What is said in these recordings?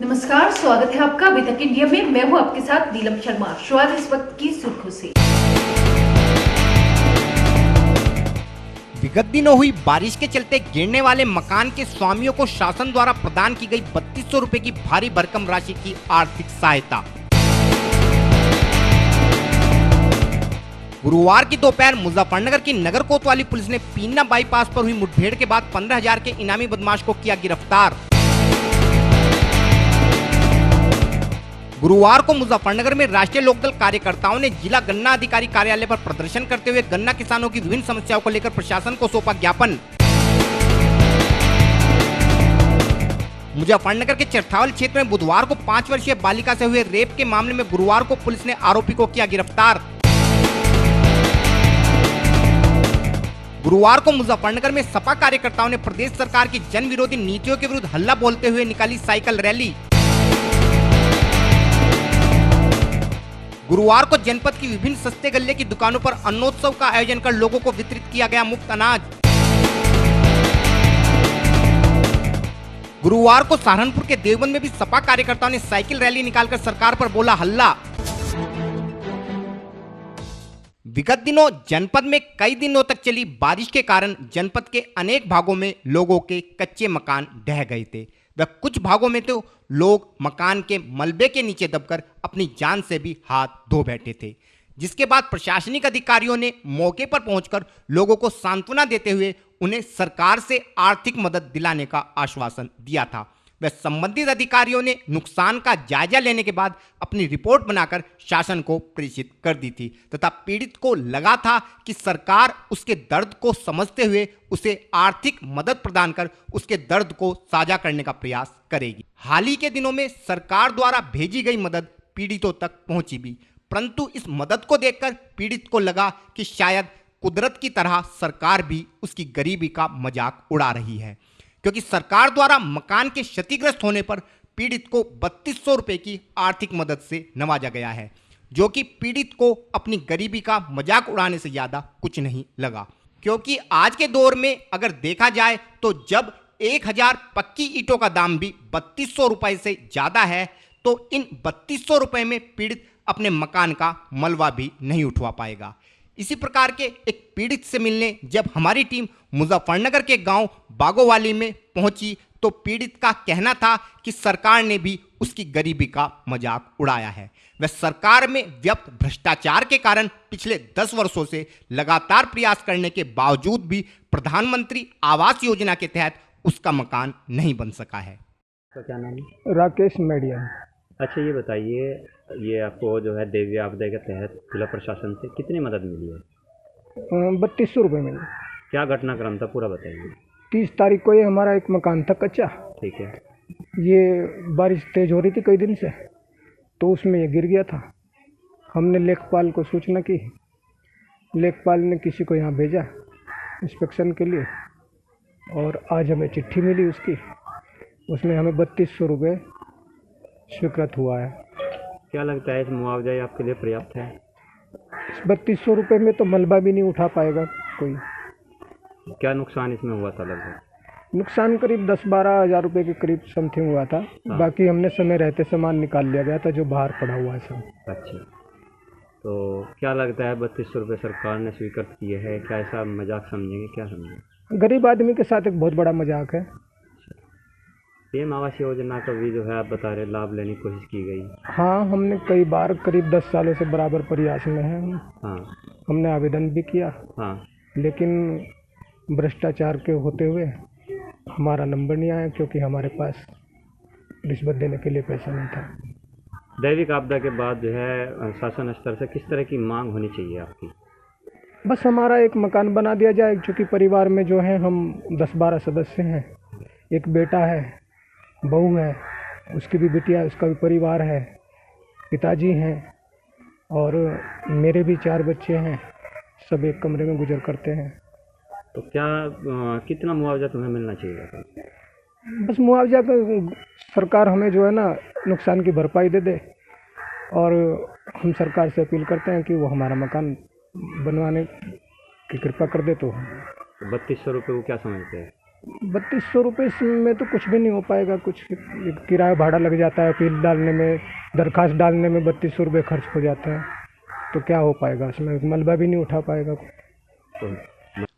नमस्कार, स्वागत है आपका अभी तक इंडिया में। मैं हूं आपके साथ नीलम शर्मा। शुरुआत इस वक्त की सुर्खियों से। विगत दिनों हुई बारिश के चलते गिरने वाले मकान के स्वामियों को शासन द्वारा प्रदान की गई 3200 रुपए की भारी भरकम राशि की आर्थिक सहायता। गुरुवार की दोपहर मुजफ्फरनगर की नगर कोतवाली पुलिस ने पीना बाईपास पर हुई मुठभेड़ के बाद 15,000 के इनामी बदमाश को किया गिरफ्तार। गुरुवार को मुजफ्फरनगर में राष्ट्रीय लोकदल कार्यकर्ताओं ने जिला गन्ना अधिकारी कार्यालय पर प्रदर्शन करते हुए गन्ना किसानों की विभिन्न समस्याओं को लेकर प्रशासन को सौंपा ज्ञापन। मुजफ्फरनगर के चरथावल क्षेत्र में बुधवार को 5 वर्षीय बालिका से हुए रेप के मामले में गुरुवार को पुलिस ने आरोपी को किया गिरफ्तार। गुरुवार को मुजफ्फरनगर में सपा कार्यकर्ताओं ने प्रदेश सरकार की जन विरोधी नीतियों के विरुद्ध हल्ला बोलते हुए निकाली साइकिल रैली। गुरुवार को जनपद की विभिन्न सस्ते गल्ले की दुकानों पर अन्नोत्सव का आयोजन कर लोगों को वितरित किया गया मुफ्त अनाज। गुरुवार को सहारनपुर के देवबंद में भी सपा कार्यकर्ताओं ने साइकिल रैली निकालकर सरकार पर बोला हल्ला। विगत दिनों जनपद में कई दिनों तक चली बारिश के कारण जनपद के अनेक भागों में लोगों के कच्चे मकान ढह गए थे व कुछ भागों में तो लोग मकान के मलबे के नीचे दबकर अपनी जान से भी हाथ धो बैठे थे, जिसके बाद प्रशासनिक अधिकारियों ने मौके पर पहुंचकर लोगों को सांत्वना देते हुए उन्हें सरकार से आर्थिक मदद दिलाने का आश्वासन दिया था। वह संबंधित अधिकारियों ने नुकसान का जायजा लेने के बाद अपनी रिपोर्ट बनाकर शासन को प्रेषित कर दी थी तथा पीड़ित को लगा था कि सरकार उसके दर्द को समझते हुए उसे आर्थिक मदद प्रदान कर उसके दर्द को साझा करने का प्रयास करेगी। हाल ही के दिनों में सरकार द्वारा भेजी गई मदद पीड़ितों तक पहुंची भी, परंतु इस मदद को देखकर पीड़ित को लगा कि शायद कुदरत की तरह सरकार भी उसकी गरीबी का मजाक उड़ा रही है, क्योंकि सरकार द्वारा मकान के क्षतिग्रस्त होने पर पीड़ित को 3200 रुपए की आर्थिक मदद से नवाजा गया है, जो कि पीड़ित को अपनी गरीबी का मजाक उड़ाने से ज्यादा कुछ नहीं लगा। क्योंकि आज के दौर में अगर देखा जाए तो जब 1000 पक्की ईंटों का दाम भी 3200 रुपए से ज्यादा है, तो इन 3200 रुपए में पीड़ित अपने मकान का मलबा भी नहीं उठवा पाएगा। इसी प्रकार के एक पीड़ित से मिलने जब हमारी टीम मुजफ्फरनगर के गांव बागोवाली में पहुंची तो पीड़ित का कहना था कि सरकार ने भी उसकी गरीबी का मजाक उड़ाया है। वह सरकार में व्याप्त भ्रष्टाचार के कारण पिछले 10 वर्षों से लगातार प्रयास करने के बावजूद भी प्रधानमंत्री आवास योजना के तहत उसका मकान नहीं बन सका है। तो क्या नाम है? राकेश मेडिया। अच्छा, ये बताइए, ये आपको जो है दैवीय आपदा के तहत जिला प्रशासन से कितनी मदद मिली है? 3200 रुपये मिले। क्या घटनाक्रम था, पूरा बताइए। 30 तारीख को ये हमारा एक मकान था कच्चा। ठीक है। ये बारिश तेज हो रही थी कई दिन से, तो उसमें ये गिर गया था। हमने लेखपाल को सूचना की, लेखपाल ने किसी को यहाँ भेजा इंस्पेक्शन के लिए, और आज हमें चिट्ठी मिली उसकी, उसमें हमें 3200 रुपये स्वीकृत हुआ है। क्या लगता है इस मुआवजा आपके लिए पर्याप्त है? इस 3200 रुपये में तो मलबा भी नहीं उठा पाएगा कोई। क्या नुकसान इसमें हुआ था लगभग? नुकसान करीब 10-12 हज़ार रुपये के करीब समथिंग हुआ था। बाकी हमने समय रहते सामान निकाल लिया गया था जो बाहर पड़ा हुआ है सब। अच्छा, तो क्या लगता है 3200 रुपये सरकार ने स्वीकृत किए हैं, क्या ऐसा मजाक समझेंगे, क्या समझेंगे? गरीब आदमी के साथ एक बहुत बड़ा मजाक है। पीएम आवास योजना का भी जो है आप बता रहे लाभ लेने की कोशिश की गई? हाँ, हमने कई बार करीब 10 सालों से बराबर प्रयास में हैं। हाँ, हमने आवेदन भी किया। हाँ, लेकिन भ्रष्टाचार के होते हुए हमारा नंबर नहीं आया, क्योंकि हमारे पास रिश्वत देने के लिए पैसा नहीं था। दैविक आपदा के बाद जो है शासन स्तर से किस तरह की मांग होनी चाहिए आपकी? बस हमारा एक मकान बना दिया जाए, क्योंकि परिवार में जो है हम 10-12 सदस्य हैं। एक बेटा है, बहू है, उसकी भी बिटिया है, उसका भी परिवार है, पिताजी हैं, और मेरे भी 4 बच्चे हैं। सब एक कमरे में गुजर करते हैं। तो क्या कितना मुआवजा तुम्हें मिलना चाहिए? बस मुआवजा का सरकार हमें जो है ना नुकसान की भरपाई दे दे, और हम सरकार से अपील करते हैं कि वो हमारा मकान बनवाने की कृपा कर दे। तो 3200 रुपये को क्या समझते हैं? 3200 रुपये में तो कुछ भी नहीं हो पाएगा। कुछ किराया भाड़ा लग जाता है, अपील डालने में, दरखास्त डालने में 3200 रुपये खर्च हो जाते हैं, तो क्या हो पाएगा उसमें, मलबा भी नहीं उठा पाएगा।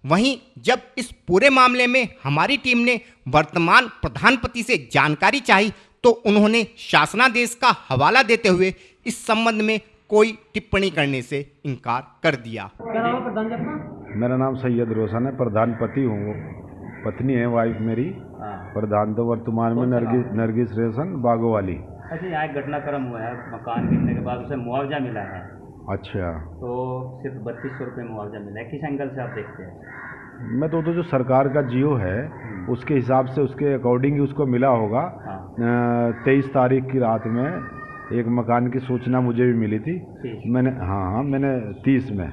वहीं जब इस पूरे मामले में हमारी टीम ने वर्तमान प्रधानपति से जानकारी चाही तो उन्होंने शासनादेश का हवाला देते हुए इस संबंध में कोई टिप्पणी करने से इनकार कर दिया। मेरा नाम सैयद रोशन है, प्रधानपति हूँ, पत्नी है वाइफ मेरी। प्रधान तो वर्तमान में नरगिस रेशन बागोवाली। अच्छा, यहाँ एक घटनाक्रम हुआ है, मकान गिरने के बाद उसे मुआवजा मिला है। अच्छा, तो सिर्फ 3200 रुपये मुआवजा मिला है, किस एंगल से आप देखते हैं? मैं तो जो सरकार का जियो है उसके हिसाब से, उसके अकॉर्डिंग उसको मिला होगा। 23 तारीख की रात में एक मकान की सूचना मुझे भी मिली थी। मैंने मैंने 30 में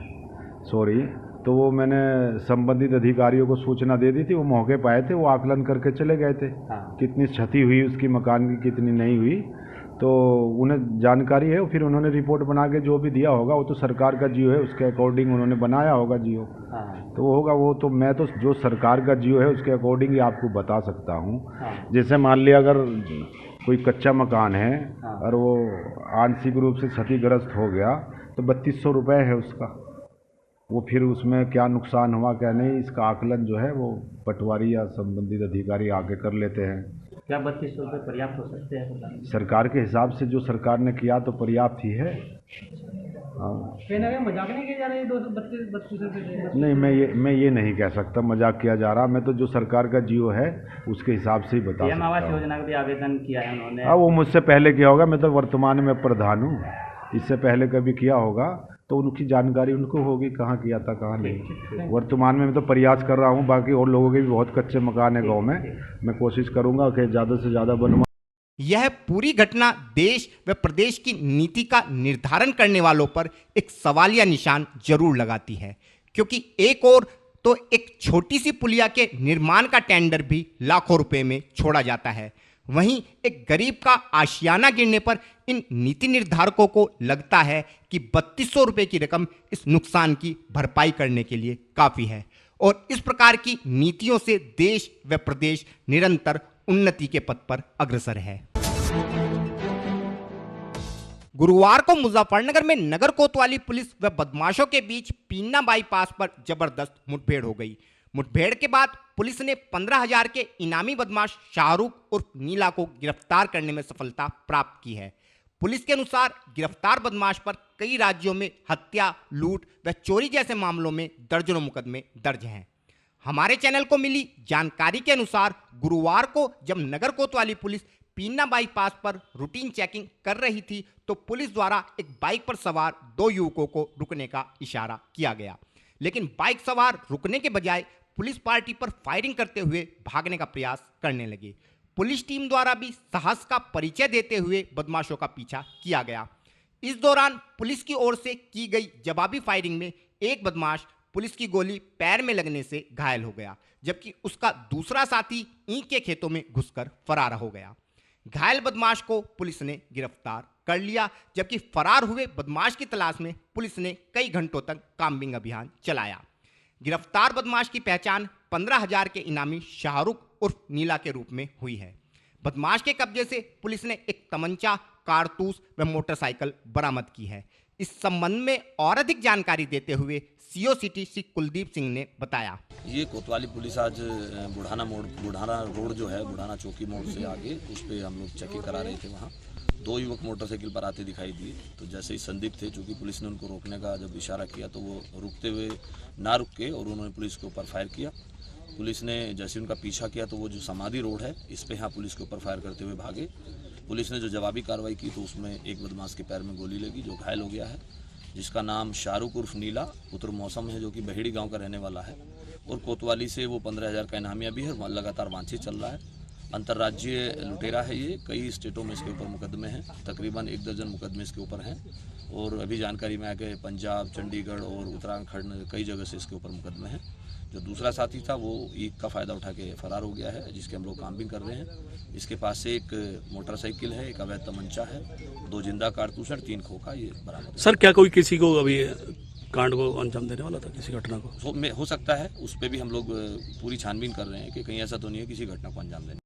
तो वो मैंने संबंधित अधिकारियों को सूचना दे दी थी। वो मौके पर आए थे, वो आकलन करके चले गए थे कितनी क्षति हुई उसकी मकान की, कितनी नहीं हुई, तो उन्हें जानकारी है। फिर उन्होंने रिपोर्ट बना के जो भी दिया होगा, वो तो सरकार का जियो है, उसके अकॉर्डिंग उन्होंने बनाया होगा जियो। तो वो होगा, वो तो मैं तो जो सरकार का जियो है उसके अकॉर्डिंग ही आपको बता सकता हूँ। जैसे मान लिया अगर कोई कच्चा मकान है और वो आंशिक रूप से क्षतिग्रस्त हो गया तो 3200 रुपये है उसका। वो फिर उसमें क्या नुकसान हुआ क्या नहीं, इसका आकलन जो है वो पटवारी या संबंधित अधिकारी आगे कर लेते हैं। क्या 3200 रुपये पर्याप्त हो सकते हैं? सरकार के हिसाब से जो सरकार ने किया तो पर्याप्त ही है। मजाक नहीं किया जा रहा है 232 रुपये? नहीं, मैं ये नहीं कह सकता मजाक किया जा रहा। मैं तो जो सरकार का जियो है उसके हिसाब से ही बता सकता हूँ। आवास योजना का भी आवेदन किया है उन्होंने? हाँ, वो मुझसे पहले किया होगा। मैं तो वर्तमान में प्रधान हूँ, इससे पहले कभी किया होगा तो उनकी जानकारी उनको होगी कहाँ किया था कहाँ नहीं। वर्तमान में मैं तो प्रयास कर रहा हूँ, बाकी और लोगों के भी बहुत कच्चे मकान है गांव में, मैं कोशिश करूँगा कि ज़्यादा से ज़्यादा बनवा। यह पूरी घटना देश व प्रदेश की नीति का निर्धारण करने वालों पर एक सवालिया निशान जरूर लगाती है, क्योंकि एक और तो एक छोटी सी पुलिया के निर्माण का टेंडर भी लाखों रुपए में छोड़ा जाता है, वहीं एक गरीब का आशियाना गिरने पर इन नीति निर्धारकों को लगता है कि 3200 रुपये की रकम इस नुकसान की भरपाई करने के लिए काफ़ी है। और इस प्रकार की नीतियों से देश व प्रदेश निरंतर उन्नति के पथ पर अग्रसर है। गुरुवार को मुजफ्फरनगर में नगर कोतवाली पुलिस व बदमाशों के बीच पीन्ना बाईपास पर जबरदस्त मुठभेड़ हो गई। मुठभेड़ के बाद पुलिस ने 15,000 के इनामी बदमाश शाहरुख उर्फ नीला को गिरफ्तार करने में सफलता प्राप्त की है। पुलिस के अनुसार गिरफ्तार बदमाश पर कई राज्यों में हत्या, लूट व चोरी जैसे मामलों में दर्जनों मुकदमे दर्ज हैं। हमारे चैनल को मिली जानकारी के अनुसार गुरुवार को जब नगर कोतवाली पुलिस पीन्ना बाईपास पर रूटीन चेकिंग कर रही थी तो पुलिस द्वारा एक बाइक पर सवार 2 युवकों को रुकने का इशारा किया गया, लेकिन बाइक सवार रुकने के बजाय पुलिस पार्टी पर फायरिंग करते हुए भागने का प्रयास करने लगे। पुलिस टीम द्वारा भी साहस का परिचय देते हुए बदमाशों का पीछा किया गया। इस दौरान पुलिस की ओर से की गई जवाबी फायरिंग में एक बदमाश पुलिस की गोली पैर में लगने से घायल हो गया, जबकि उसका दूसरा साथी ईंट के खेतों में घुसकर फरार हो गया। घायल बदमाश को पुलिस ने गिरफ्तार कर लिया, जबकि फरार हुए बदमाश की तलाश में पुलिस ने कई घंटों तक काम्बिंग अभियान चलाया। गिरफ्तार बदमाश की पहचान 15,000 के इनामी शाहरुख उर्फ नीला के रूप में हुई है। बदमाश के कब्जे से पुलिस ने एक तमंचा, कारतूस व मोटरसाइकिल बरामद की है। इस संबंध में और अधिक जानकारी देते हुए सीओ सिटी श्री कुलदीप सिंह ने बताया। ये कोतवाली पुलिस आज बुढ़ाना रोड जो है, बुढ़ाना चौकी मोड़ से आगे, उस पर हम लोग चेकिंग करा रहे थे। वहाँ 2 युवक मोटरसाइकिल पर आते दिखाई दिए, तो जैसे ही संदिग्ध थे, चूँकि पुलिस ने उनको रोकने का जब इशारा किया तो वो रुकते हुए ना रुक के और उन्होंने पुलिस के ऊपर फायर किया। पुलिस ने जैसे उनका पीछा किया तो वो जो समाधि रोड है इस पे यहाँ पुलिस के ऊपर फायर करते हुए भागे। पुलिस ने जो जवाबी कार्रवाई की तो उसमें एक बदमाश के पैर में गोली लगी जो घायल हो गया है, जिसका नाम शाहरुख उर्फ नीला पुत्र मौसम है, जो कि बहेड़ी गांव का रहने वाला है। और कोतवाली से वो 15,000 का इनामिया भी है, लगातार वांछित चल रहा है। अंतर्राज्यीय लुटेरा है ये, कई स्टेटों में इसके ऊपर मुकदमे हैं, तकरीबन 1 दर्जन मुकदमे इसके ऊपर हैं। और अभी जानकारी में आया कि पंजाब, चंडीगढ़ और उत्तराखंड कई जगह से इसके ऊपर मुकदमे हैं। जो दूसरा साथी था वो ईद का फ़ायदा उठा के फरार हो गया है, जिसके हम लोग काम्बिंग कर रहे हैं। इसके पास से एक मोटरसाइकिल है, एक अवैध तमंचा है, 2 जिंदा कारतूस और 3 खोखा ये बरामद। सर, क्या कोई किसी को अभी कांड को अंजाम देने वाला था, किसी घटना को। हो सकता है, उस पर भी हम लोग पूरी छानबीन कर रहे हैं कि कहीं ऐसा तो नहीं है किसी घटना को अंजाम देने।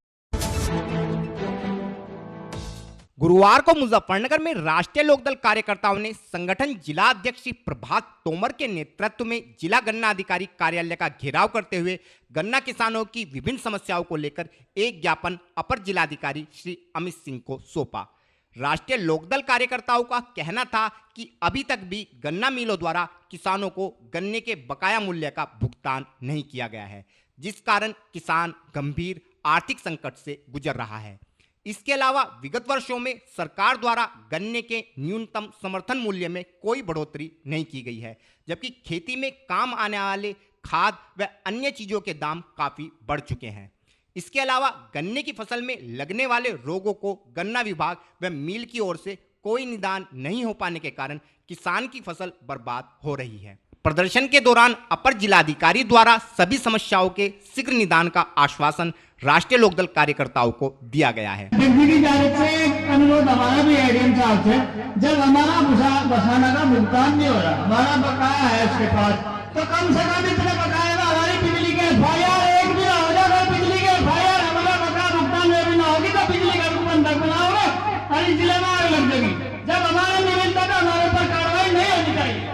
गुरुवार को मुजफ्फरनगर में राष्ट्रीय लोकदल कार्यकर्ताओं ने संगठन जिला अध्यक्ष श्री प्रभात तोमर के नेतृत्व में जिला गन्ना अधिकारी कार्यालय का घेराव करते हुए गन्ना किसानों की विभिन्न समस्याओं को लेकर एक ज्ञापन अपर जिलाधिकारी श्री अमित सिंह को सौंपा। राष्ट्रीय लोकदल कार्यकर्ताओं का कहना था कि अभी तक भी गन्ना मिलों द्वारा किसानों को गन्ने के बकाया मूल्य का भुगतान नहीं किया गया है, जिस कारण किसान गंभीर आर्थिक संकट से गुजर रहा है। इसके अलावा विगत वर्षों में सरकार द्वारा गन्ने के न्यूनतम समर्थन मूल्य में कोई बढ़ोतरी नहीं की गई है, जबकि खेती में काम आने वाले खाद व अन्य चीज़ों के दाम काफ़ी बढ़ चुके हैं। इसके अलावा गन्ने की फसल में लगने वाले रोगों को गन्ना विभाग व मिल की ओर से कोई निदान नहीं हो पाने के कारण किसान की फसल बर्बाद हो रही है। प्रदर्शन के दौरान अपर जिलाधिकारी द्वारा सभी समस्याओं के शीघ्र निदान का आश्वासन राष्ट्रीय लोकदल कार्यकर्ताओं को दिया गया है। बिजली की जांच से अनुरोध हमारा भी एडीएम साहब से, जब हमारा बसाना का भुगतान नहीं हो रहा, हमारा बकाया है उसके पास, तो कम से कम इतने बकाया ना हमारी बिजली के एफआईआर एक भी ना हो जाए, बिजली के एफआईआर हमारा बकाया भुगतान में भी ना होगी तो बिजली का बंधक बनाओगे और इस जिले में आग लग जाएगी। जब हमारा नहीं मिलता तो हमारे पर कार्रवाई नहीं होनी चाहिए।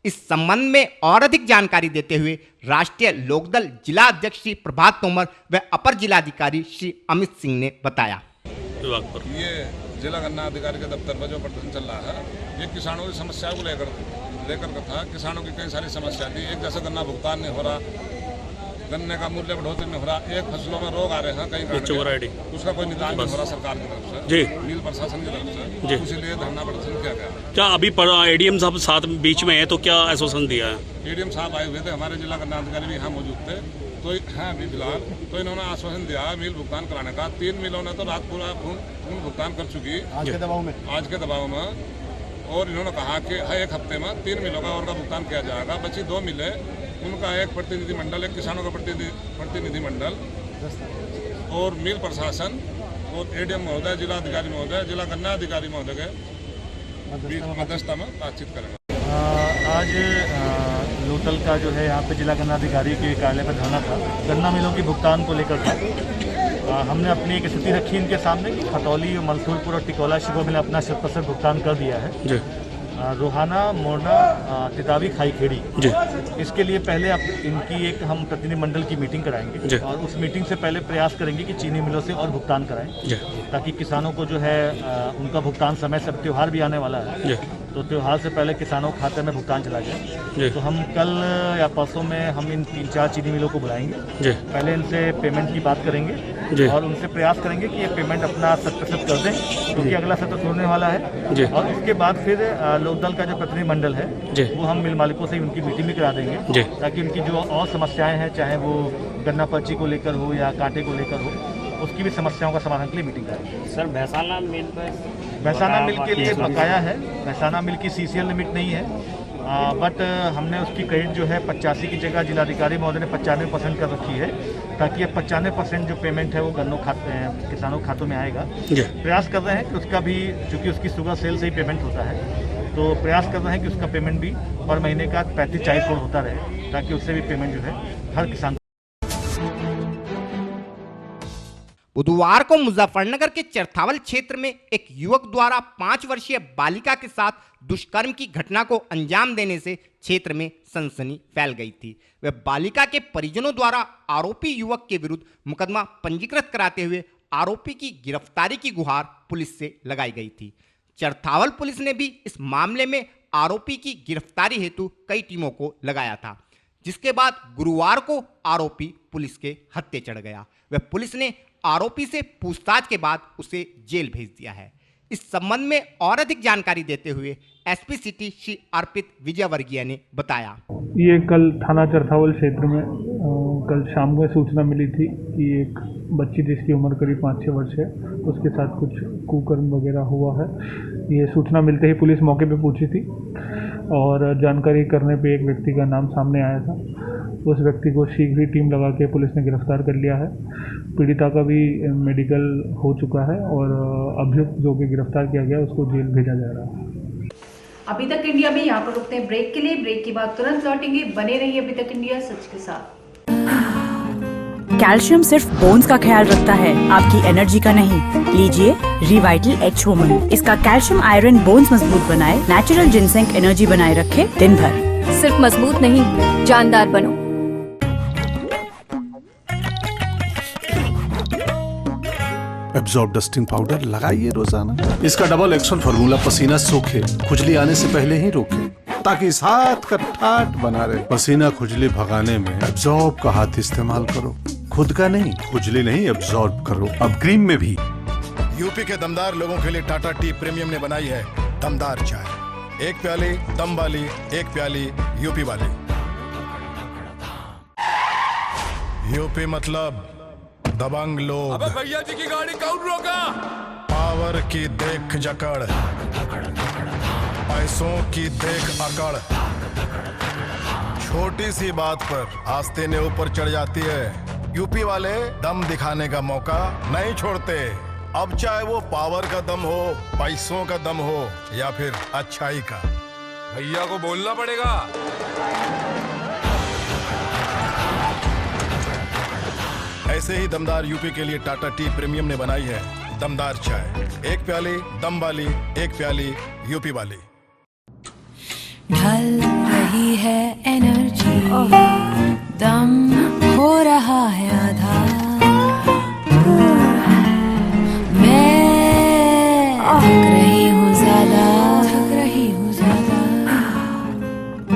इस संबंध में और अधिक जानकारी देते हुए राष्ट्रीय लोकदल जिला अध्यक्ष श्री प्रभात तोमर व अपर जिलाधिकारी श्री अमित सिंह ने बताया। ये जिला गन्ना अधिकारी के दफ्तर पर जो प्रदर्शन चल रहा है, ये किसानों की समस्याओं को लेकर का था। किसानों की कई सारी समस्या थी। एक जैसे गन्ना भुगतान नहीं हो रहा, गन्ने का मूल्य बढ़ोतरी नहीं हो रहा, एक फसलों में रोग आ रहे हैं कई उसका कोई निदान नहीं हो रहा सरकार की तरफ से, मिल प्रशासन की तरफ से, इसीलिए धरना प्रदर्शन किया गया। क्या अभी एडीएम साहब साथ बीच में है तो क्या आश्वासन दिया है? एडीएम साहब आए हुए थे, हमारे जिला गन्ना अधिकारी भी यहाँ मौजूद थे, तो हैं अभी फिलहाल, तो इन्होंने आश्वासन दिया मिल भुगतान कराने का। 3 मिलों ने तो रात पूरा पूर्ण भुगतान कर चुकी आज के दबाव में, और इन्होंने कहा कि एक हफ्ते में 3 मिलों का और का भुगतान किया जाएगा। बची 2 मिलें, उनका एक प्रतिनिधिमंडल, एक किसानों का प्रतिनिधिमंडल और मिल प्रशासन और एडीएम महोदय, जिला अधिकारी महोदय, जिला गन्ना अधिकारी महोदय के बीच मध्यस्थता में बातचीत करेंगे। आज लोकदल का जो है यहाँ पे जिला गन्ना अधिकारी के कार्यालय पर धरना था, गन्ना मिलों की भुगतान को लेकर था। हमने अपनी एक स्थिति रखी इनके सामने कि खतौली, मंसूरपुर और टिकोला शिवो में अपना 100% भुगतान कर दिया है। रोहाना, मोरना, तितावी, खाईखेड़ी, इसके लिए पहले इनकी एक हम प्रतिनिधिमंडल की मीटिंग कराएंगे और उस मीटिंग से पहले प्रयास करेंगे कि चीनी मिलों से और भुगतान कराएं, ताकि किसानों को जो है उनका भुगतान समय से, त्यौहार भी आने वाला है तो त्यौहार से पहले किसानों के खाते में भुगतान चला जाए। तो हम कल या परसों में हम इन 3-4 चीनी मिलों को बुलाएंगे, पहले इनसे पेमेंट की बात करेंगे और उनसे प्रयास करेंगे कि ये पेमेंट अपना 100% कर दें, क्योंकि अगला सत्र होने वाला है। और उसके बाद फिर लोकदल का जो प्रतिनिधिमंडल है वो हम मिल मालिकों से उनकी मीटिंग भी करा देंगे, ताकि उनकी जो और समस्याएं हैं, चाहे वो गन्ना पर्ची को लेकर हो या कांटे को लेकर हो, उसकी भी समस्याओं का समाधान के लिए मीटिंग करेंगे। सर, भैंसाना मिल के लिए बकाया है। भैंसाना मिल की CCL लिमिट नहीं है, बट हमने उसकी क्रेडिट जो है 85 की जगह जिलाधिकारी महोदय ने 95% कर रखी है, ताकि ये 95% जो पेमेंट है वो किसानों के खातों में आएगा। प्रयास कर रहे हैं कि उसका भी, चूँकि उसकी शुगर सेल से ही पेमेंट होता है, तो प्रयास कर रहे हैं कि उसका पेमेंट भी पर महीने का 35-40 करोड़ होता रहे, ताकि उससे भी पेमेंट जो है हर किसान। बुधवार को मुजफ्फरनगर के चरथावल क्षेत्र में एक युवक द्वारा 5 वर्षीय बालिका के साथ दुष्कर्म की घटना को अंजाम देने से क्षेत्र में सनसनी फैल गई थी। वह बालिका के परिजनों द्वारा आरोपी युवक के विरुद्ध मुकदमा पंजीकृत कराते हुए आरोपी की गिरफ्तारी की गुहार पुलिस से लगाई गई थी। चरथावल पुलिस ने भी इस मामले में आरोपी की गिरफ्तारी हेतु कई टीमों को लगाया था, जिसके बाद गुरुवार को आरोपी पुलिस के हत्थे चढ़ गया। वह पुलिस ने आरोपी से पूछताछ के बाद उसे जेल भेज दिया है। इस संबंध में और अधिक जानकारी देते हुए एसपी सिटी श्री अर्पित विजयवर्गीय ने बताया। ये कल थाना चरथावल क्षेत्र में कल शाम में सूचना मिली थी कि एक बच्ची जिसकी उम्र करीब 5-6 वर्ष है, उसके साथ कुछ कुकर्म वगैरह हुआ है। ये सूचना मिलते ही पुलिस मौके पे पहुंची थी और जानकारी करने पे एक व्यक्ति का नाम सामने आया था। उस व्यक्ति को शीघ्र ही टीम लगा के पुलिस ने गिरफ्तार कर लिया है। पीड़िता का भी मेडिकल हो चुका है और अभियुक्त जो कि गिरफ्तार किया गया उसको जेल भेजा जा रहा है। अभी तक इंडिया में यहाँ पर रुकते हैं ब्रेक के लिए। ब्रेक के बाद तुरंत लौटेंगे। बने रहिए अभी तक इंडिया सच के साथ। कैल्शियम सिर्फ बोन्स का ख्याल रखता है, आपकी एनर्जी का नहीं। लीजिए रिवाइटल एच वुमन। इसका कैल्शियम आयरन बोन्स मजबूत बनाए, नेचुरल जिनसेंग एनर्जी बनाए रखे दिन भर। सिर्फ मजबूत नहीं, जानदार बनो। एब्जॉर्ब डस्टिंग पाउडर लगाइए रोजाना। इसका डबल एक्शन फार्मूला पसीना सूखे, खुजली आने से पहले ही रोके, ताकि इस हाथ का ठाट बना रहे। पसीना खुजली भगाने में एब्जॉर्ब का हाथ इस्तेमाल करो, खुद का नहीं। खुजली नहीं, एब्जॉर्ब करो। अब क्रीम में भी। यूपी के दमदार लोगों के लिए टाटा टी प्रीमियम ने बनाई है दमदार चाय। एक प्याली दम वाली, एक प्याली यूपी वाली। यूपी मतलब दबंग लोग। अबे भैया जी की गाड़ी कौन रोका? पावर की देख जकड़, पैसों की देख अकड़, छोटी सी बात पर आस्ते ने ऊपर चढ़ जाती है। यूपी वाले दम दिखाने का मौका नहीं छोड़ते। अब चाहे वो पावर का दम हो, पैसों का दम हो या फिर अच्छाई का। भैया को बोलना पड़ेगा। ऐसे ही दमदार यूपी के लिए टाटा टी प्रीमियम ने बनाई है दमदार चाय। एक प्याली दम वाली, एक प्याली यूपी वाली। ढल रही है एनर्जी, दम हो रहा है आधा। मैं थक रही हूँ ज्यादा,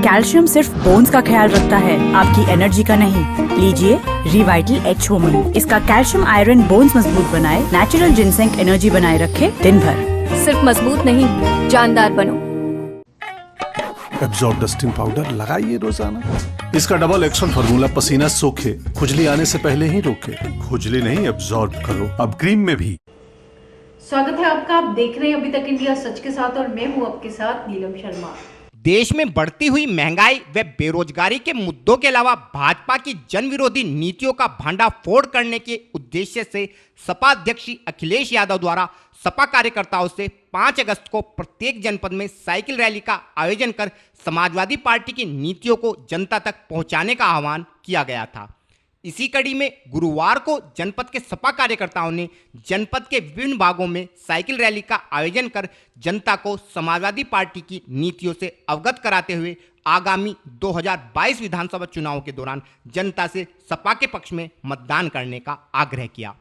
कैल्शियम सिर्फ बोन्स का ख्याल रखता है, आपकी एनर्जी का नहीं। लीजिए रिवाइटल एच वुमन। इसका कैल्शियम आयरन बोन्स मजबूत बनाए, नेचुरल जिनसेंग एनर्जी बनाए रखे दिन भर। सिर्फ मजबूत नहीं, जानदार बनो। एब्जॉर्ब डस्टिंग पाउडर लगाइए रोजाना। इसका डबल एक्शन फार्मूला पसीना सूखे, खुजली आने से पहले ही रोके, खुजली नहीं, एब्जॉर्ब करो। अब क्रीम में भी। स्वागत है आपका। आप देख रहे हैं अभी तक इंडिया सच के साथ और मैं हूं आपके साथ नीलम शर्मा। देश में बढ़ती हुई महंगाई व बेरोजगारी के मुद्दों के अलावा भाजपा की जन विरोधी नीतियों का भांडाफोड़ करने के उद्देश्य से सपा अध्यक्ष अखिलेश यादव द्वारा सपा कार्यकर्ताओं से 5 अगस्त को प्रत्येक जनपद में साइकिल रैली का आयोजन कर समाजवादी पार्टी की नीतियों को जनता तक पहुंचाने का आह्वान किया गया था। इसी कड़ी में गुरुवार को जनपद के सपा कार्यकर्ताओं ने जनपद के विभिन्न भागों में साइकिल रैली का आयोजन कर जनता को समाजवादी पार्टी की नीतियों से अवगत कराते हुए आगामी 2022 विधानसभा चुनावों के दौरान जनता से सपा के पक्ष में मतदान करने का आग्रह किया।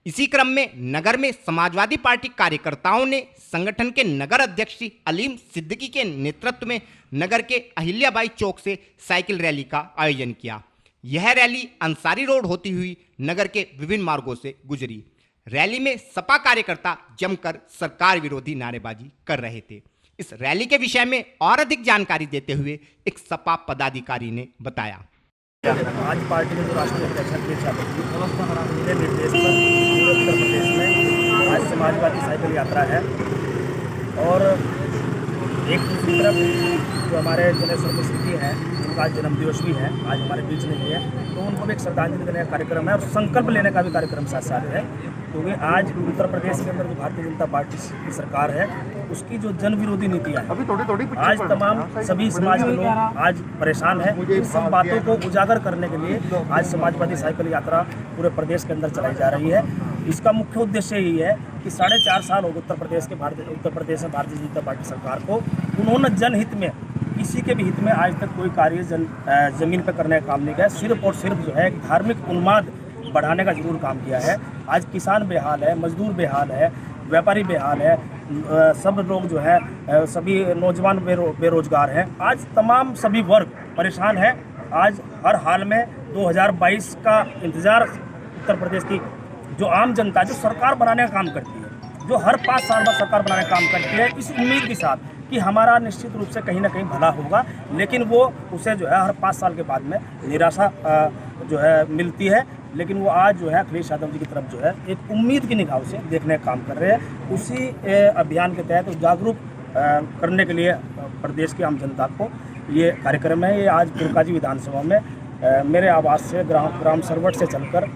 इसी क्रम में नगर में समाजवादी पार्टी कार्यकर्ताओं ने संगठन के नगर अध्यक्ष अलीम सिद्दीकी के नेतृत्व में नगर के अहिल्याबाई चौक से साइकिल रैली का आयोजन किया। यह रैली अंसारी रोड होती हुई नगर के विभिन्न मार्गों से गुजरी। रैली में सपा कार्यकर्ता जमकर सरकार विरोधी नारेबाजी कर रहे थे। इस रैली के विषय में और अधिक जानकारी देते हुए एक सपा पदाधिकारी ने बताया। आज पार्टी के जो राष्ट्रीय अध्यक्ष अखिलेश यादव के निर्देश पर पूरे उत्तर प्रदेश में आज समाजवादी साइकिल यात्रा है और एक दूसरी तरफ जो हमारे जनरल सरस्वती हैं उनका आज जन्मदिवस भी है, आज हमारे बीच नहीं है, तो उनको भी एक श्रद्धांजलि देने का कार्यक्रम है और संकल्प लेने का भी कार्यक्रम साथ साथ है। क्योंकि आज उत्तर प्रदेश के अंदर जो भारतीय जनता पार्टी की सरकार है उसकी जो जन विरोधी नीतियाँ हैं आज तमाम सभी समाज के लोग आज परेशान हैं। इन सब बातों को उजागर करने के लिए आज समाजवादी साइकिल यात्रा पूरे प्रदेश के अंदर चलाई जा रही है। इसका मुख्य उद्देश्य यही है कि 4.5 साल हो गए उत्तर प्रदेश में भारतीय जनता पार्टी सरकार को। उन्होंने जनहित में किसी के भी हित में आज तक कोई कार्य जमीन पर करने का काम नहीं किया, सिर्फ और सिर्फ जो है धार्मिक उन्माद बढ़ाने का जरूर काम किया है। आज किसान बेहाल है, मजदूर बेहाल है, व्यापारी बेहाल है, सब लोग जो है सभी नौजवान बेरोजगार हैं। आज तमाम सभी वर्ग परेशान है। आज हर हाल में 2022 का इंतज़ार उत्तर प्रदेश की जो आम जनता जो सरकार बनाने का काम करती है, जो हर 5 साल बाद सरकार बनाने का काम करती है, इस उम्मीद के साथ कि हमारा निश्चित रूप से कहीं ना कहीं भला होगा, लेकिन वो उसे जो है हर 5 साल के बाद में निराशा जो है मिलती है। लेकिन वो आज जो है अखिलेश यादव जी की तरफ जो है एक उम्मीद की निगाह से देखने का काम कर रहे हैं। उसी अभियान के तहत जागरूक करने के लिए प्रदेश की आम जनता को ये कार्यक्रम है। ये आज दुर्गाजी विधानसभा में मेरे आवास से ग्राम सरवट से चलकर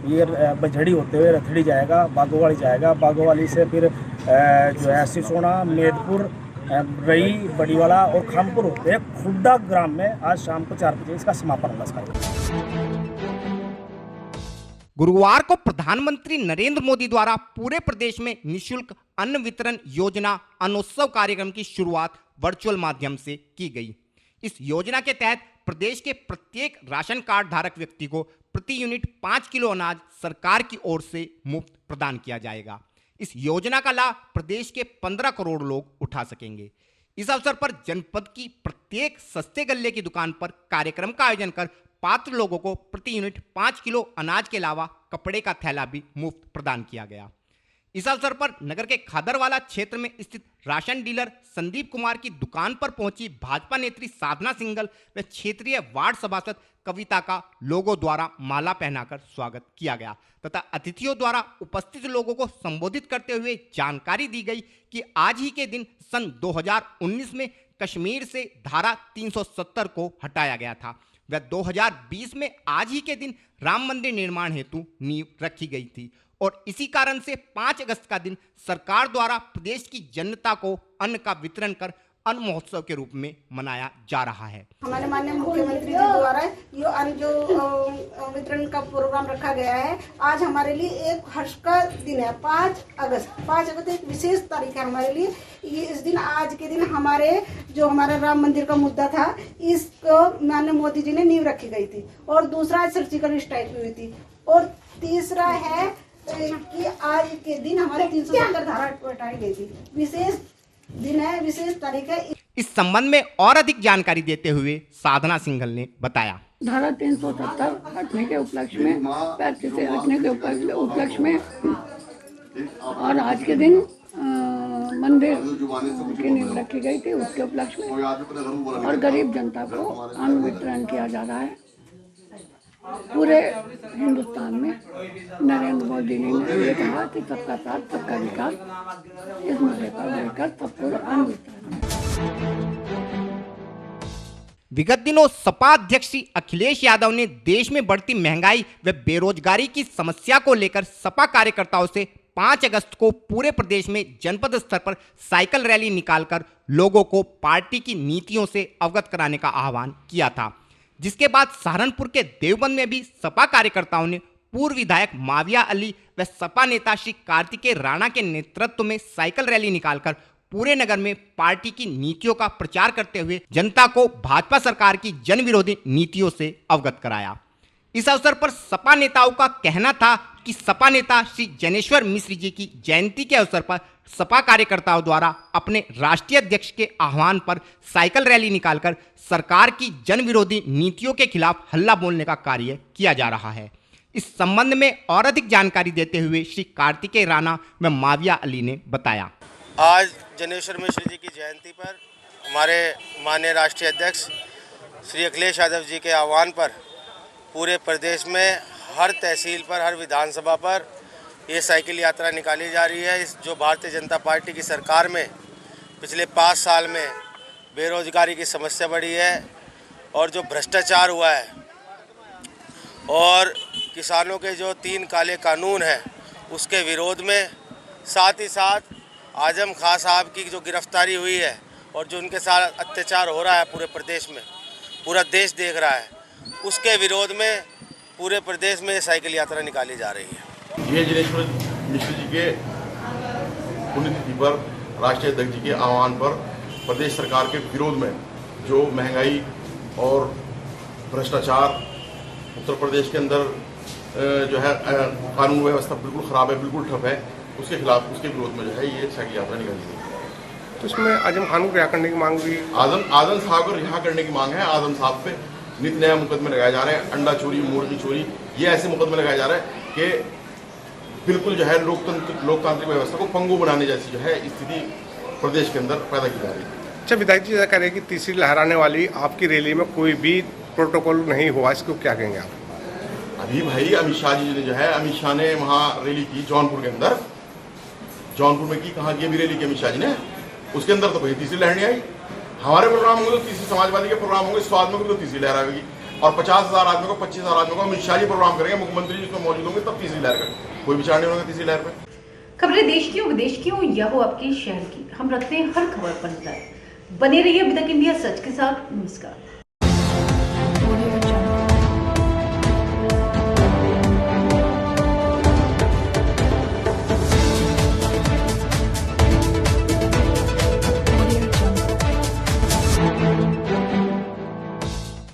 ये बझड़ी होते हुए रथड़ी जाएगा, बागोवाली जाएगा, बागोवाली से फिर जो है सिसोना, मेदपुर, रई, बड़ीवाला और खामपुर होते खुर्दा ग्राम में आज शाम को 4 बजे इसका समापन होगा। इसका गुरुवार को प्रधानमंत्री नरेंद्र मोदी द्वारा पूरे प्रदेश में निशुल्क अन्न वितरण योजना अन्नोत्सव कार्यक्रम की शुरुआत वर्चुअल माध्यम से की गई। इस योजना के तहत प्रदेश के प्रत्येक राशन कार्ड धारक व्यक्ति को प्रति यूनिट 5 किलो अनाज सरकार की ओर से मुफ्त प्रदान किया जाएगा। इस योजना का लाभ प्रदेश के 15 करोड़ लोग उठा सकेंगे। इस अवसर पर जनपद की प्रत्येक सस्ते गल्ले की दुकान पर कार्यक्रम का आयोजन कर पात्र लोगों को प्रति यूनिट 5 किलो अनाज के अलावा कपड़े का थैला भी मुफ्त प्रदान किया गया। इस अवसर पर नगर के खादरवाला क्षेत्र में स्थित राशन डीलर संदीप कुमार की दुकान पर पहुंची भाजपा नेत्री साधना सिंघल व क्षेत्रीय वार्ड सभासद कविता का लोगों द्वारा माला पहनाकर स्वागत किया गया तथा अतिथियों द्वारा उपस्थित लोगों को संबोधित करते हुए जानकारी दी गई कि आज ही के दिन सन 2019 में कश्मीर से धारा 370 को हटाया गया था व 2020 में आज ही के दिन राम मंदिर निर्माण हेतु नींव रखी गई थी और इसी कारण से 5 अगस्त का दिन सरकार द्वारा प्रदेश की जनता को अन्न का वितरण कर अन्न महोत्सव के रूप में मनाया जा रहा है। हमारे माननीय मुख्यमंत्री जी द्वारा ये अन्न जो वितरण का प्रोग्राम रखा गया है, आज हमारे लिए एक हर्ष का दिन है। 5 अगस्त एक विशेष तारीख है हमारे लिए। ये इस दिन, आज के दिन हमारा राम मंदिर का मुद्दा था, इसको माननीय मोदी जी ने नींव रखी गई थी और दूसरा सर्जिकल स्ट्राइक हुई थी और तीसरा है कि आज के दिन हमारे 370 धारा हटाई गई थी। विशेष दिन है, विशेष तारीख है। इस संबंध में और अधिक जानकारी देते हुए साधना सिंघल ने बताया, धारा 370 हटने के उपलक्ष्य में, 35 से हटने के उपलक्ष्य में और आज के दिन मंदिर की नींव रखी गई थी, उसके उपलक्ष्य में और गरीब जनता को अन्न वितरण किया जा रहा है। पूरे हिंदुस्तान में नरेंद्र मोदी ने ये कहा कि सबका साथ सबका विकास, इस मुद्दे पर लेकर सबको अन्न वितरण। विगत दिनों सपा अध्यक्ष श्री अखिलेश यादव ने देश में बढ़ती महंगाई व बेरोजगारी की समस्या को लेकर सपा कार्यकर्ताओं से 5 अगस्त को पूरे प्रदेश में जनपद स्तर पर साइकिल रैली निकालकर लोगों को पार्टी की नीतियों से अवगत कराने का आह्वान किया था, जिसके बाद सहारनपुर के देवबंद में भी सपा कार्यकर्ताओं ने पूर्व विधायक माविया अली व सपा नेता श्री कार्तिकेय राणा के नेतृत्व में साइकिल रैली निकालकर पूरे नगर में पार्टी की नीतियों का प्रचार करते हुए जनता को भाजपा सरकार की जन विरोधी नीतियों से अवगत कराया। इस अवसर पर सपा नेताओं का कहना था कि सपा नेता श्री जनेश्वर मिश्र जी की जयंती के अवसर पर सपा कार्यकर्ताओं द्वारा अपने राष्ट्रीय अध्यक्ष के आह्वान पर साइकिल रैली निकालकर सरकार की जन विरोधी नीतियों के खिलाफ हल्ला बोलने का कार्य किया जा रहा है। इस संबंध में और अधिक जानकारी देते हुए श्री कार्तिकेय राणा व माविया अली ने बताया, आज जनेश्वर मिश्र जी की जयंती पर हमारे माननीय राष्ट्रीय अध्यक्ष श्री अखिलेश यादव जी के आह्वान पर पूरे प्रदेश में हर तहसील पर, हर विधानसभा पर ये साइकिल यात्रा निकाली जा रही है। इस जो भारतीय जनता पार्टी की सरकार में पिछले 5 साल में बेरोजगारी की समस्या बढ़ी है और जो भ्रष्टाचार हुआ है और किसानों के जो 3 काले कानून हैं उसके विरोध में, साथ ही साथ आजम खां साहब की जो गिरफ्तारी हुई है और जो उनके साथ अत्याचार हो रहा है पूरे प्रदेश में, पूरा देश देख रहा है, उसके विरोध में पूरे प्रदेश में साइकिल यात्रा निकाली जा रही है। ये जनेश्वर मिश्र जी के पुण्यतिथि पर राष्ट्रीय अध्यक्ष जी के आह्वान पर प्रदेश सरकार के विरोध में जो महंगाई और भ्रष्टाचार उत्तर प्रदेश के अंदर जो है कानून व्यवस्था बिल्कुल ख़राब है, बिल्कुल ठप है, उसके खिलाफ, उसके विरोध में जो है ये साइकिल यात्रा निकाली गई। तो इसमें आजम खान को रिहा करने की मांग हुई, आजम साहब को रिहा करने की मांग है। आजम साहब पे नित नया मुकदमे लगाए जा रहे हैं, अंडा चोरी, मुर्गी चोरी, ये ऐसे मुकदमे लगाए जा रहे हैं कि बिल्कुल जो है लोकतांत्रिक व्यवस्था को पंगु बनाने जैसी जो है स्थिति प्रदेश के अंदर पैदा की जा रही है। अच्छा, विधायक जी कह रहे हैं कि तीसरी लहराने वाली आपकी रैली में कोई भी प्रोटोकॉल नहीं हुआ, इसको क्या कहेंगे आप? अभी भाई अमित शाह जी ने जो है, अमित शाह ने वहाँ रैली की जौनपुर के अंदर, जौनपुर में की, कहाँ की अभी रैली की अमित शाह जी ने, उसके अंदर तो कोई तीसरी लहर नहीं आई। हमारे प्रोग्राम होंगे तो तीसरी, समाजवादी के प्रोग्राम होंगे, स्वाद में भी तो तीसरी लहर आएगी और 50,000 आदमी को, 25,000 आदमी को अमित शाह जी प्रोग्राम करेंगे, मुख्यमंत्री जी उसमें मौजूद होंगे, तब तीसरी लहर का कोई विचार नहीं होगा तीसरी लहर पर। खबरें देश की हो, विदेश की हो या हो आपके शहर की, हम रखते हैं हर खबर पर नजर। बने रहिए अभी तक इंडिया सच के साथ। नमस्कार।